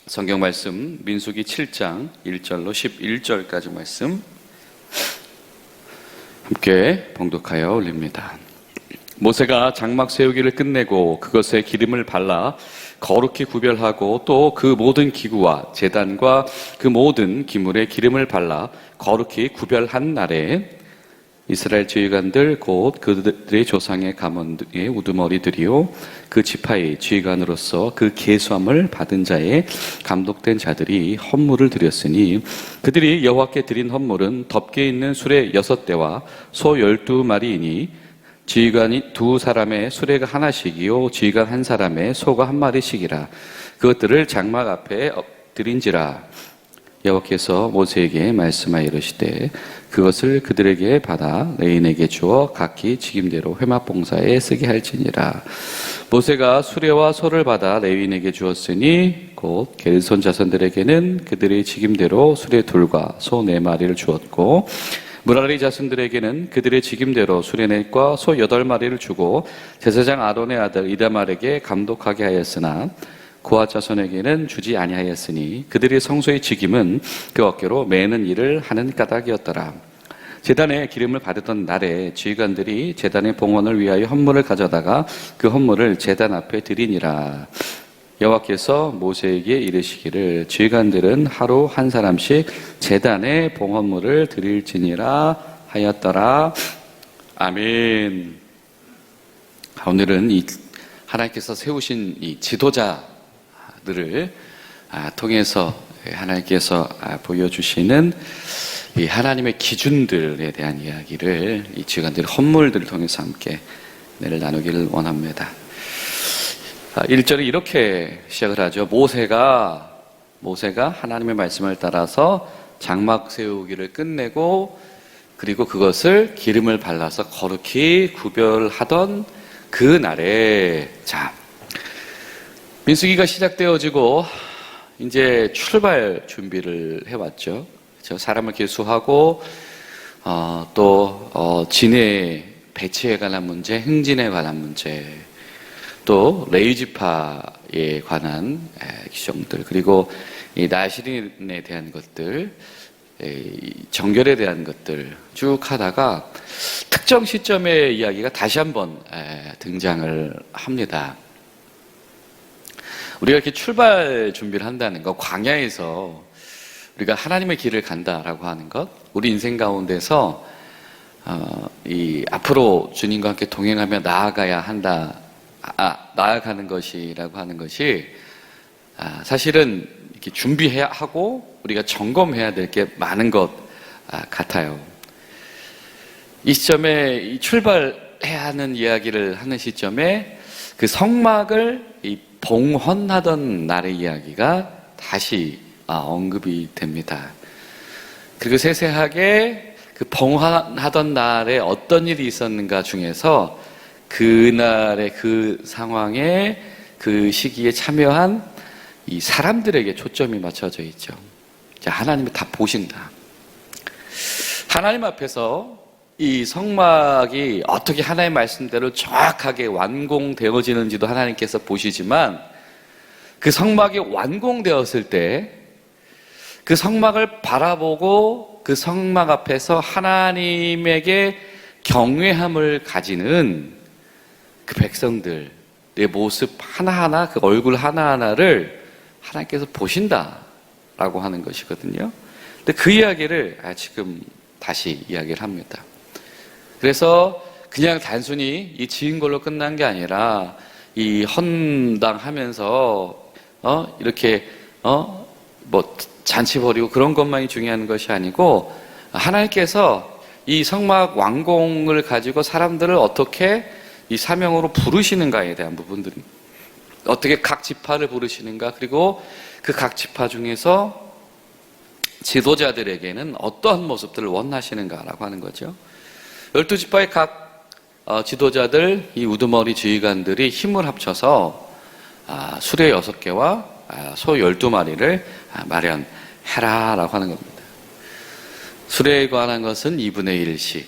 성경 말씀 민수기 7장 1절로 11절까지 말씀 함께 봉독하여 올립니다. 모세가 장막 세우기를 끝내고 그것에 기름을 발라 거룩히 구별하고 또 그 모든 기구와 제단과 그 모든 기물에 기름을 발라 거룩히 구별한 날에 이스라엘 지휘관들 곧 그들의 조상의 가문의 우두머리들이요 그 지파의 지휘관으로서 그 계수함을 받은 자의 감독된 자들이 헌물을 드렸으니 그들이 여호와께 드린 헌물은 덮개 있는 수레 6대와 소 12마리이니 지휘관이 2사람의 수레가 하나씩이요 지휘관 1사람의 소가 1마리씩이라. 그것들을 장막 앞에 드린지라. 여호와께서 모세에게 말씀하여 이르시되 그것을 그들에게 받아 레인에게 주어 각기 직임대로 회막봉사에 쓰게 할지니라. 모세가 수레와 소를 받아 레위인에게 주었으니 곧 게르손 자손들에게는 그들의 직임대로 수레 2과 소 4마리를 주었고 무라리 자손들에게는 그들의 직임대로 수레 4과 소 8마리를 주고 제사장 아론의 아들 이다말에게 감독하게 하였으나 고핫 자손에게는 주지 아니하였으니 그들의 성소의 직임은 그 어깨로 매는 일을 하는 까닭이었더라. 제단에 기름을 받았던 날에 지휘관들이 제단의 봉헌을 위하여 헌물을 가져다가 그 헌물을 제단 앞에 드리니라. 여호와께서 모세에게 이르시기를 지휘관들은 하루 1사람씩 제단에 봉헌물을 드릴지니라 하였더라. 아멘. 오늘은 이 하나님께서 세우신 이 지도자들을 통해서 하나님께서 보여주시는 이 하나님의 기준들에 대한 이야기를 이 지휘관들의 헌물들을 통해서 함께 나누기를 원합니다. 1절이 이렇게 시작을 하죠. 모세가 하나님의 말씀을 따라서 장막 세우기를 끝내고 그리고 그것을 기름을 발라서 거룩히 구별하던 그 날에 민수기가 시작되어지고 이제 출발 준비를 해왔죠. 그렇죠? 사람을 계수하고 또 진해 배치에 관한 문제, 행진에 관한 문제, 또 레위 지파에 관한 규정들, 그리고 이 나실인에 대한 것들, 정결에 대한 것들 쭉 하다가 특정 시점의 이야기가 다시 한번 등장을 합니다. 우리가 이렇게 출발 준비를 한다는 것, 광야에서 우리가 하나님의 길을 간다라고 하는 것, 우리 인생 가운데서 이 앞으로 주님과 함께 동행하며 나아가야 한다. 나아가는 것이라고 하는 것이 사실은 이렇게 준비해야 하고 우리가 점검해야 될 게 많은 것 같아요. 이 시점에 이 출발해야 하는 이야기를 하는 시점에 그 성막을 이 봉헌하던 날의 이야기가 다시 언급이 됩니다. 그리고 세세하게 그 봉헌하던 날에 어떤 일이 있었는가 중에서 그날의 그 상황에 그 시기에 참여한 이 사람들에게 초점이 맞춰져 있죠. 하나님이 다 보신다. 하나님 앞에서 이 성막이 어떻게 하나님의 말씀대로 정확하게 완공되어지는지도 하나님께서 보시지만 그 성막이 완공되었을 때 그 성막을 바라보고 그 성막 앞에서 하나님에게 경외함을 가지는 그 백성들의 모습 하나하나, 그 얼굴 하나하나를 하나님께서 보신다라고 하는 것이거든요. 근데 그 이야기를 지금 다시 이야기를 합니다. 그래서 그냥 단순히 이 지은 걸로 끝난 게 아니라 이 헌당하면서 이렇게 뭐 잔치 벌이고 그런 것만이 중요한 것이 아니고 하나님께서 이 성막 완공을 가지고 사람들을 어떻게 이 사명으로 부르시는가에 대한 부분들, 어떻게 각 지파를 부르시는가, 그리고 그 각 지파 중에서 지도자들에게는 어떠한 모습들을 원하시는가라고 하는 거죠. 12지파의 각 지도자들, 이 우두머리 지휘관들이 힘을 합쳐서 수레 6개와 소 12마리를 마련해라라고 하는 겁니다. 수레에 관한 것은 2분의 1씩,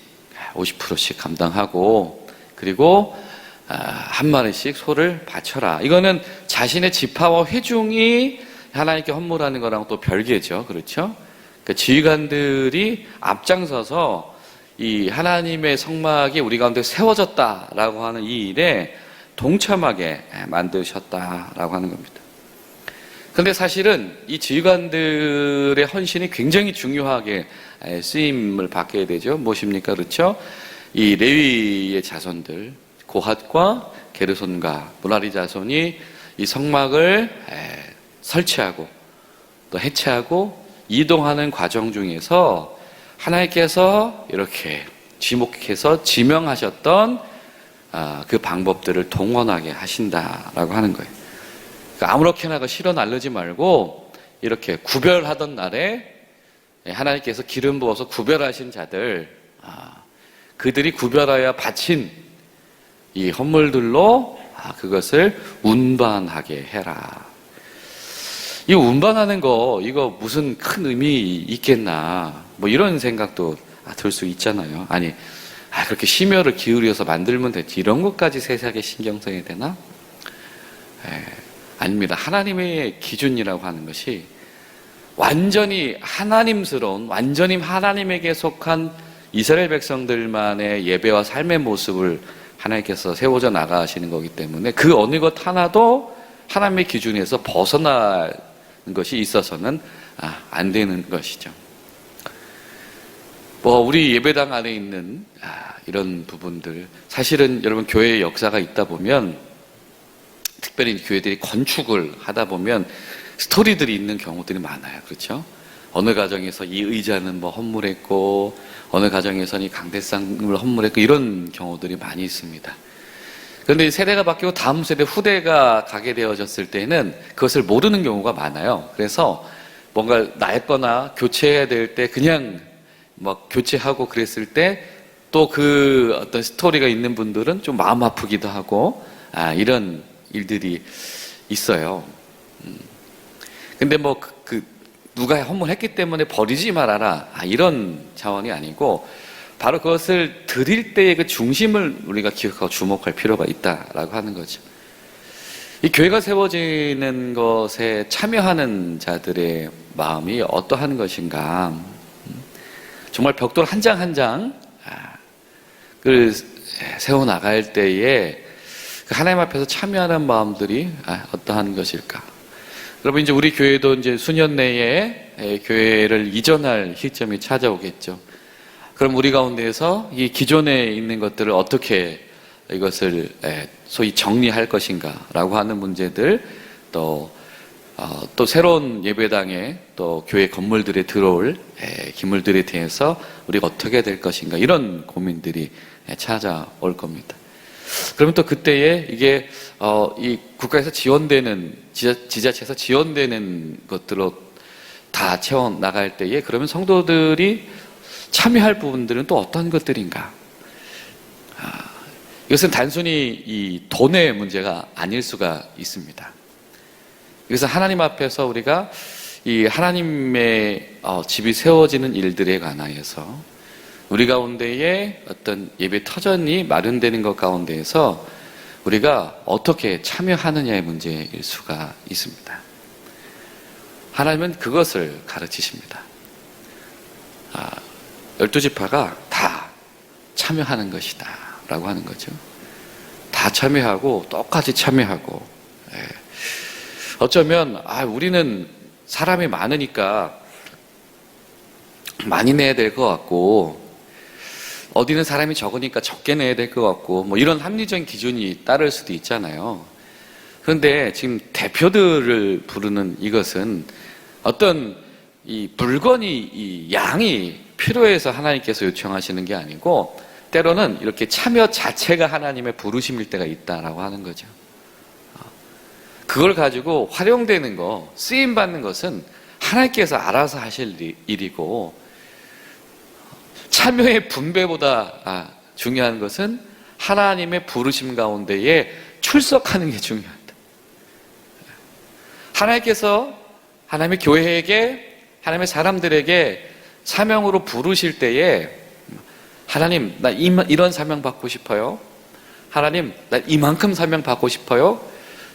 50%씩 감당하고, 그리고 한 마리씩 소를 바쳐라. 이거는 자신의 지파와 회중이 하나님께 헌물하는 거랑 또 별개죠. 그렇죠? 그러니까 지휘관들이 앞장서서 이 하나님의 성막이 우리 가운데 세워졌다라고 하는 이 일에 동참하게 만드셨다라고 하는 겁니다. 그런데 사실은 이 지휘관들의 헌신이 굉장히 중요하게 쓰임을 받게 되죠. 무엇입니까? 그렇죠? 이 레위의 자손들, 고핫과 게르손과 무라리 자손이 이 성막을 설치하고 또 해체하고 이동하는 과정 중에서 하나님께서 이렇게 지목해서 지명하셨던 그 방법들을 동원하게 하신다라고 하는 거예요. 그러니까 아무렇게나 실어 나르지 말고 이렇게 구별하던 날에 하나님께서 기름 부어서 구별하신 자들, 그들이 구별하여 바친 이 헌물들로 그것을 운반하게 해라. 이 운반하는 거, 이거 무슨 큰 의미 있겠나, 뭐 이런 생각도 들 수 있잖아요. 아니, 그렇게 심혈을 기울여서 만들면 되지, 이런 것까지 세세하게 신경 써야 되나? 아닙니다. 하나님의 기준이라고 하는 것이 완전히 하나님스러운, 완전히 하나님에게 속한 이스라엘 백성들만의 예배와 삶의 모습을 하나님께서 세워져 나가시는 거기 때문에 그 어느 것 하나도 하나님의 기준에서 벗어나는 것이 있어서는 안 되는 것이죠. 우리 예배당 안에 있는 이런 부분들, 사실은 여러분 교회의 역사가 있다 보면, 특별히 교회들이 건축을 하다 보면 스토리들이 있는 경우들이 많아요. 그렇죠? 어느 가정에서 이 의자는 뭐 헌물했고, 어느 가정에서는 이 강대상을 헌물했고, 이런 경우들이 많이 있습니다. 그런데 세대가 바뀌고 다음 세대, 후대가 가게 되어졌을 때는 그것을 모르는 경우가 많아요. 그래서 뭔가 낡거나 교체해야 될 때 그냥 막 교체하고 그랬을 때 또 그 어떤 스토리가 있는 분들은 좀 마음 아프기도 하고, 이런 일들이 있어요. 근데 누가 헌물했기 때문에 버리지 말아라, 이런 차원이 아니고, 바로 그것을 드릴 때의 그 중심을 우리가 기억하고 주목할 필요가 있다라고 하는 거죠. 이 교회가 세워지는 것에 참여하는 자들의 마음이 어떠한 것인가? 정말 벽돌 한 장 한 장을 세워 나갈 때에 하나님 앞에서 참여하는 마음들이 어떠한 것일까? 여러분, 이제 우리 교회도 이제 수년 내에 교회를 이전할 시점이 찾아오겠죠. 그럼 우리 가운데에서 이 기존에 있는 것들을 어떻게 이것을 소위 정리할 것인가라고 하는 문제들, 또 새로운 예배당에 또 교회 건물들에 들어올 기물들에 대해서 우리가 어떻게 해야 될 것인가, 이런 고민들이 찾아올 겁니다. 그러면 또 그때에 이게 이 국가에서 지원되는, 지자체에서 지원되는 것들로 다 채워 나갈 때에, 그러면 성도들이 참여할 부분들은 또 어떤 것들인가? 이것은 단순히 이 돈의 문제가 아닐 수가 있습니다. 그래서 하나님 앞에서 우리가 이 하나님의 집이 세워지는 일들에 관하여서 우리 가운데에 어떤 예배 터전이 마련되는 것 가운데에서 우리가 어떻게 참여하느냐의 문제일 수가 있습니다. 하나님은 그것을 가르치십니다. 12지파가 다 참여하는 것이다 라고 하는 거죠. 다 참여하고 똑같이 참여하고, 어쩌면 우리는 사람이 많으니까 많이 내야 될 것 같고, 어디는 사람이 적으니까 적게 내야 될 것 같고, 뭐 이런 합리적인 기준이 따를 수도 있잖아요. 그런데 지금 대표들을 부르는 이것은 어떤 이 물건이, 이 양이 필요해서 하나님께서 요청하시는 게 아니고, 때로는 이렇게 참여 자체가 하나님의 부르심일 때가 있다라고 하는 거죠. 그걸 가지고 활용되는 거, 쓰임받는 것은 하나님께서 알아서 하실 일이고, 참여의 분배보다 중요한 것은 하나님의 부르심 가운데에 출석하는 게 중요하다. 하나님께서 하나님의 교회에게, 하나님의 사람들에게 사명으로 부르실 때에 하나님, 나 이런 사명 받고 싶어요. 하나님, 나 이만큼 사명 받고 싶어요.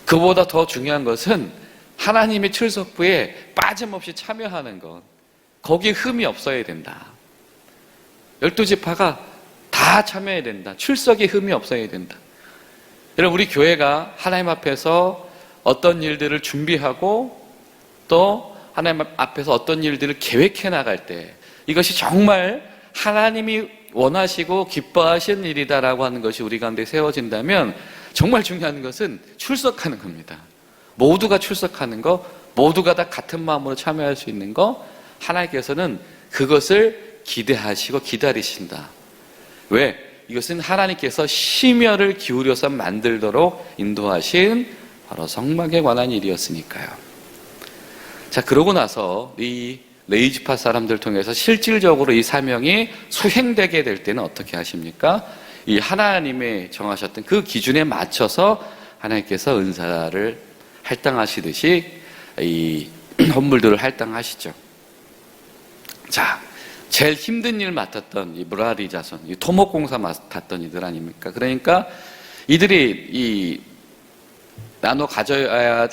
그보다 더 중요한 것은 하나님의 출석부에 빠짐없이 참여하는 것. 거기에 흠이 없어야 된다. 12지파가 다 참여해야 된다. 출석에 흠이 없어야 된다. 여러분, 우리 교회가 하나님 앞에서 어떤 일들을 준비하고 또 하나님 앞에서 어떤 일들을 계획해 나갈 때 이것이 정말 하나님이 원하시고 기뻐하시는 일이다라고 하는 것이 우리 가운데 세워진다면 정말 중요한 것은 출석하는 겁니다. 모두가 출석하는 거, 모두가 다 같은 마음으로 참여할 수 있는 거, 하나님께서는 그것을 기대하시고 기다리신다. 왜? 이것은 하나님께서 심혈을 기울여서 만들도록 인도하신 바로 성막에 관한 일이었으니까요. 자, 그러고 나서 이 레위지파 사람들 통해서 실질적으로 이 사명이 수행되게 될 때는 어떻게 하십니까? 이 하나님의 정하셨던 그 기준에 맞춰서 하나님께서 은사를 할당하시듯이 이 헌물들을 할당하시죠. 자, 제일 힘든 일 맡았던 이 무라리 자손, 이 토목공사 맡았던 이들 아닙니까? 그러니까 이들이 이 나눠 가져야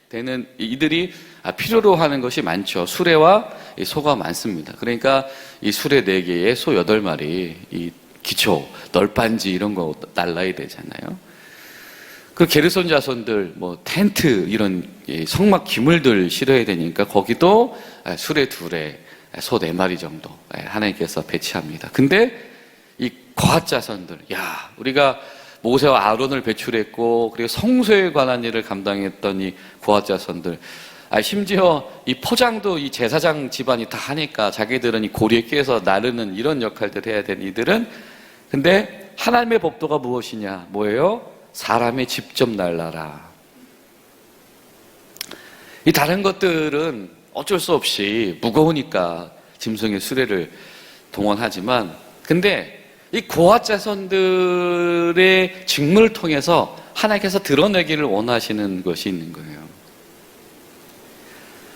되는 이들이 필요로 하는 것이 많죠. 수레와 소가 많습니다. 그러니까 이 수레 4개에 소 8마리, 이 기초, 널빤지 이런 거 날라야 되잖아요. 그 게르손 자손들, 뭐 텐트 이런 성막 기물들 실어야 되니까 거기도 수레 2에 소 4마리 정도 하나님께서 배치합니다. 근데 이 거핫 자손들, 야, 우리가 모세와 아론을 배출했고 그리고 성소에 관한 일을 감당했던 이 거핫 자손들, 심지어 이 포장도 이 제사장 집안이 다 하니까 자기들은 이 고리에 끼어서 나르는 이런 역할들 해야 되는 이들은, 근데 하나님의 법도가 무엇이냐? 뭐예요? 사람이 직접 날라라. 이 다른 것들은 어쩔 수 없이 무거우니까 짐승의 수레를 동원하지만, 근데 이 고핫 자손들의 직무를 통해서 하나님께서 드러내기를 원하시는 것이 있는 거예요.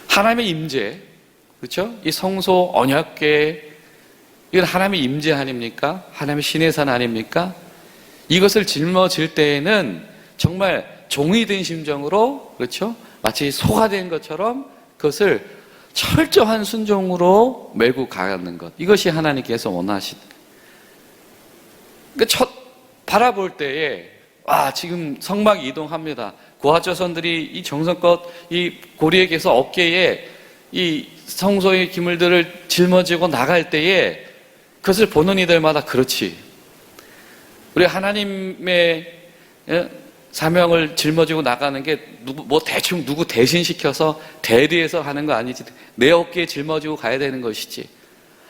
하나님의 임재, 그렇죠? 이 성소 언약궤, 이건 하나님의 임재 아닙니까? 하나님의 신의 산 아닙니까? 이것을 짊어질 때에는 정말 종이 된 심정으로, 그렇죠? 마치 소가 된 것처럼 그것을 철저한 순종으로 메고 가는 것, 이것이 하나님께서 원하신. 그러니까 바라볼 때에 지금 성막이 이동합니다. 고핫 자손들이 이 정성껏 이 고리에게서 어깨에 이 성소의 기물들을 짊어지고 나갈 때에 그것을 보는 이들마다, 그렇지, 우리 하나님의 사명을 짊어지고 나가는 게 대충 누구 대신 시켜서 대리해서 하는 거 아니지, 내 어깨에 짊어지고 가야 되는 것이지.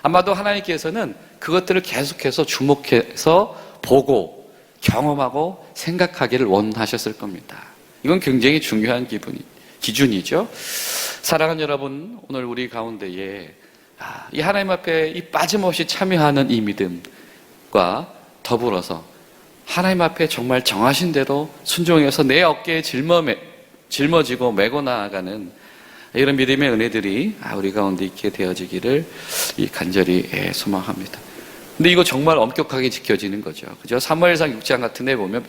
아마도 하나님께서는 그것들을 계속해서 주목해서 보고 경험하고 생각하기를 원하셨을 겁니다. 이건 굉장히 중요한 기준이죠. 사랑하는 여러분, 오늘 우리 가운데에 이 하나님 앞에 이 빠짐없이 참여하는 이 믿음과 더불어서 하나님 앞에 정말 정하신 대로 순종해서 내 어깨에 짊어지고 메고 나아가는 이런 믿음의 은혜들이 우리 가운데 있게 되어지기를 간절히 소망합니다. 근데 이거 정말 엄격하게 지켜지는 거죠. 그죠? 사무엘상 6장 같은 데 보면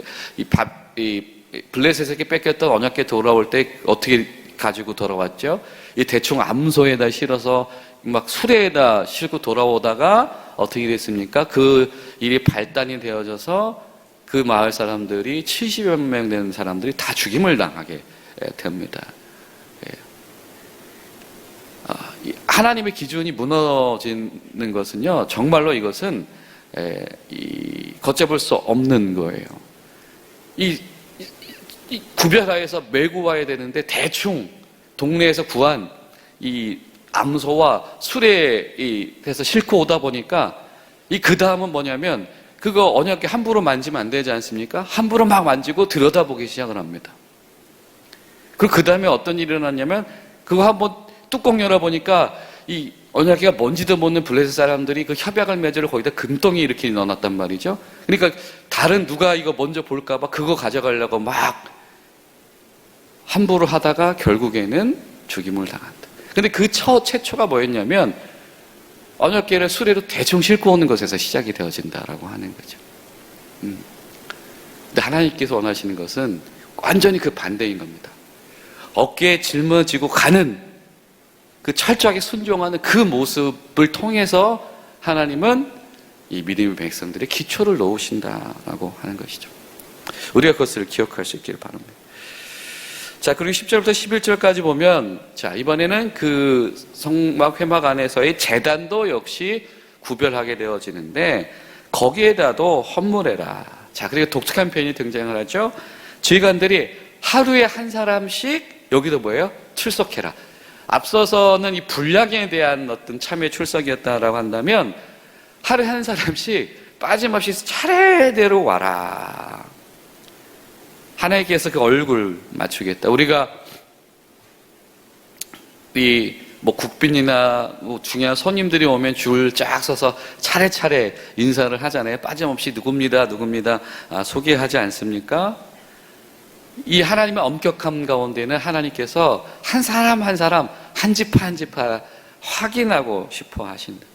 블레셋에게 뺏겼던 언약궤 돌아올 때 어떻게 가지고 돌아왔죠? 이 대충 암소에다 실어서 막 수레에다 싣고 돌아오다가 어떻게 됐습니까? 그 일이 발단이 되어져서 그 마을 사람들이 70여 명 되는 사람들이 다 죽임을 당하게 됩니다. 하나님의 기준이 무너지는 것은요, 정말로 이것은 걷잡을 수 없는 거예요. 이 구별하여서 메고 와야 되는데 대충 동네에서 구한 이 암소와 수레에서 싣고 오다 보니까 그 다음은 뭐냐면, 그거 언약궤 함부로 만지면 안 되지 않습니까? 함부로 막 만지고 들여다보기 시작을 합니다. 그리고 그 다음에 어떤 일이 일어났냐면, 그거 한번 뚜껑 열어보니까 이 언약궤가 뭔지도 모르는 블레셋 사람들이 그 협약을 맺으러 거기다 금덩이 이렇게 넣어놨단 말이죠. 그러니까 다른 누가 이거 먼저 볼까봐 그거 가져가려고 막 함부로 하다가 결국에는 죽임을 당한다. 근데 그 최초가 뭐였냐면, 언약궤를 수레로 대충 싣고 오는 것에서 시작이 되어진다라고 하는 거죠. 근데 하나님께서 원하시는 것은 완전히 그 반대인 겁니다. 어깨에 짊어지고 가는 그 철저하게 순종하는 그 모습을 통해서 하나님은 이 믿음의 백성들의 기초를 놓으신다라고 하는 것이죠. 우리가 그것을 기억할 수 있기를 바랍니다. 자, 그리고 10절부터 11절까지 보면, 자, 이번에는 그 성막 회막 안에서의 제단도 역시 구별하게 되어지는데, 거기에다도 헌물해라. 자, 그리고 독특한 표현이 등장을 하죠. 지휘관들이 하루에 한 사람씩, 여기도 뭐예요? 출석해라. 앞서서는 이 분량에 대한 어떤 참여 출석이었다라고 한다면, 하루에 한 사람씩 빠짐없이 차례대로 와라. 하나님께서 그 얼굴 맞추겠다. 우리가 뭐 국빈이나 뭐 중요한 손님들이 오면 줄 쫙 서서 차례차례 인사를 하잖아요. 빠짐없이 누굽니다, 소개하지 않습니까? 이 하나님의 엄격함 가운데는 하나님께서 한 사람 한 사람, 한 지파 한 지파 확인하고 싶어 하신다.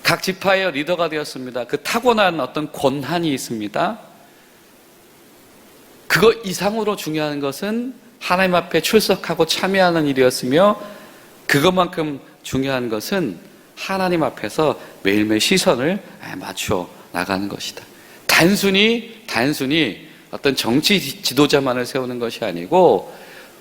각 지파의 리더가 되었습니다. 그 타고난 어떤 권한이 있습니다. 그거 이상으로 중요한 것은 하나님 앞에 출석하고 참여하는 일이었으며, 그것만큼 중요한 것은 하나님 앞에서 매일매일 시선을 맞춰 나가는 것이다. 단순히 어떤 정치 지도자만을 세우는 것이 아니고,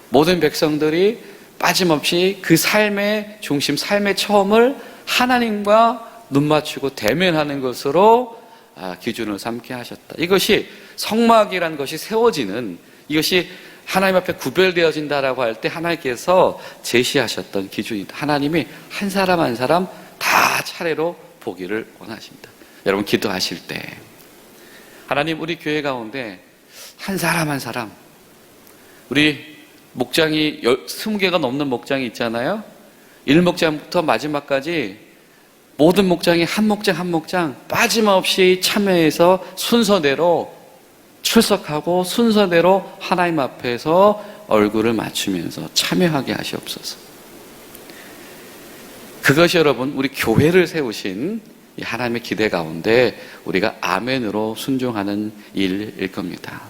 모든 백성들이 빠짐없이 그 삶의 중심, 삶의 처음을 하나님과 눈 맞추고 대면하는 것으로 기준을 삼게 하셨다. 이것이 성막이라는 것이 세워지는, 이것이 하나님 앞에 구별되어진다라고 할 때 하나님께서 제시하셨던 기준이다. 하나님이 한 사람 한 사람 다 차례로 보기를 원하십니다. 여러분 기도하실 때 하나님, 우리 교회 가운데 한 사람 한 사람, 우리 목장이 20개가 넘는 목장이 있잖아요. 1목장부터 마지막까지 모든 목장이 한 목장 빠짐없이 참여해서 순서대로 출석하고 순서대로 하나님 앞에서 얼굴을 맞추면서 참여하게 하시옵소서. 그것이 여러분, 우리 교회를 세우신 이 하나님의 기대 가운데 우리가 아멘으로 순종하는 일일 겁니다.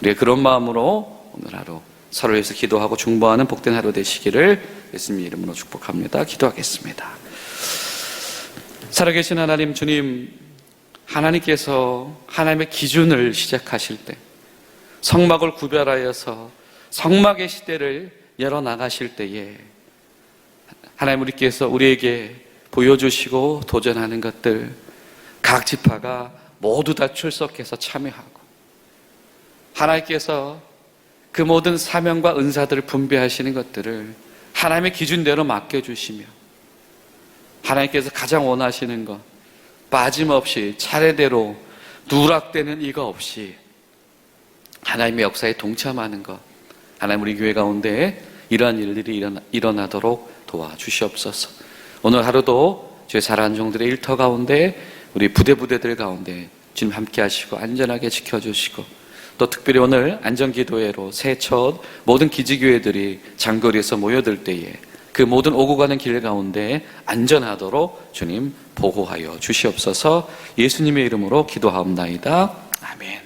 우리가 그런 마음으로 오늘 하루 서로를 위해서 기도하고 중보하는 복된 하루 되시기를 예수님 이름으로 축복합니다. 기도하겠습니다. 살아계신 하나님, 주님, 하나님께서 하나님의 기준을 시작하실 때 성막을 구별하여서 성막의 시대를 열어나가실 때에 하나님, 우리께서 우리에게 보여주시고 도전하는 것들, 각 지파가 모두 다 출석해서 참여하고 하나님께서 그 모든 사명과 은사들을 분배하시는 것들을 하나님의 기준대로 맡겨주시며, 하나님께서 가장 원하시는 것 빠짐없이 차례대로 누락되는 이가 없이 하나님의 역사에 동참하는 것, 하나님 우리 교회 가운데 이러한 일들이 일어나도록 도와주시옵소서. 오늘 하루도 주의 사랑하는 종들의 일터 가운데, 우리 부대들 가운데 주님 함께 하시고 안전하게 지켜주시고, 또 특별히 오늘 안전기도회로 새 첫 모든 기지교회들이 장거리에서 모여들 때에 그 모든 오고 가는 길 가운데 안전하도록 주님 보호하여 주시옵소서. 예수님의 이름으로 기도하옵나이다. 아멘.